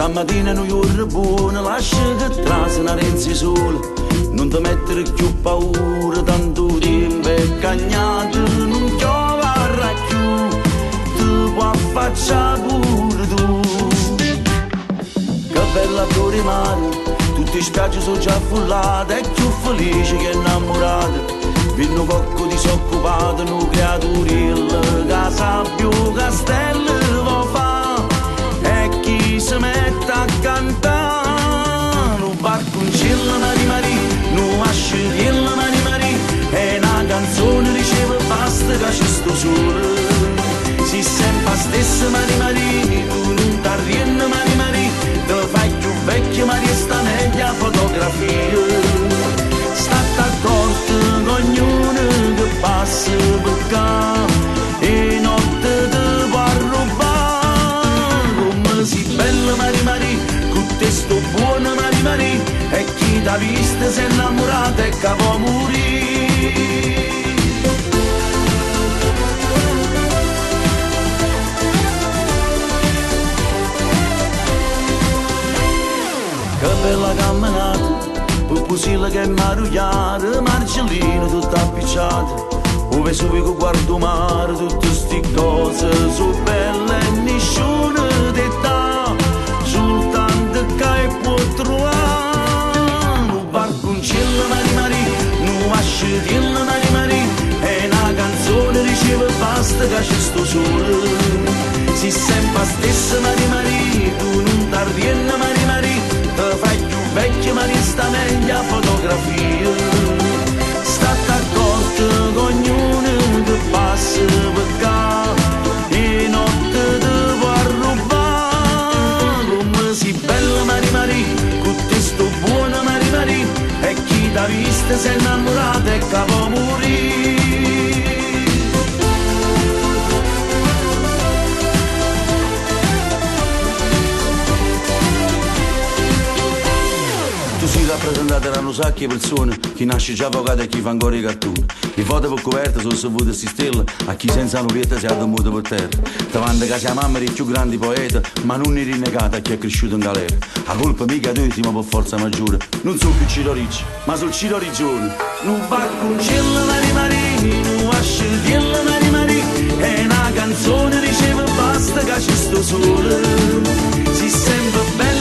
La mattina non giorno buono, lascia che trase una renzi sola. Non ti mettere più paura, tanto tempo è cagnato. Non piove più, ti può affacciare pure tu. Che bella fiore mare, tutte le spiagge sono già affollate. È più felice che innamorata. Vinno cocco disoccupato, no creaturilla, che sabbia, castello va fa. E chi si mette a cantare, no barconcella Mari Mari, no asciugella Mari Mari. E una canzone riceve basta che ci sto solo. Si sempre la stessa Mari Mari, tu non t'arrienni Mari Mari. Te fai più vecchia Maria sta meglio fotografia. State accorto che ognuno che passa per qua e notte ti può rubare. Come si bella Mari Mari, con te sto buona Mari Mari. E chi t'ha vista si è innamorata e che può morire. Che bella camminata, Pusilla che è marugliata, Marcellino tutta appicciata. Ove subito guardo mare, tutte sti cose sono belle e nessuna d'età. Soltanto che può trovare un barconcella Mari Mari, un asciutella Mari Mari. E una canzone riceve basta che ci sto solo. Si sempre la stessa Mari Mari, tu non t'arrienni Mari Mari. Te fai più vecchia ma sta meglio fotografia. State accorto che ognuno che passa per qua e notte ti può rubare. Come si bella Mari Mari, con te sto buona Mari Mari. E chi t'ha vista si è innamorata e che può morire. Si rappresentate erano sacche persone, chi nasce già avvocato e chi fa ancora i cartoni. I foto per coperta sono sapute si stelle, a chi senza nubietta si è addomuto per terra. Davanti che sia mamma dei più grandi poeti, ma non è rinnegata a chi è cresciuto in galera. La colpa mica di ultima per forza maggiore, non sono più Ciro Ricci, ma sono Ciro Riccioni. Non barconcella Mari Mari, non asciugella Mari Mari. E una canzone riceve basta che ci sto solo. Si sente bella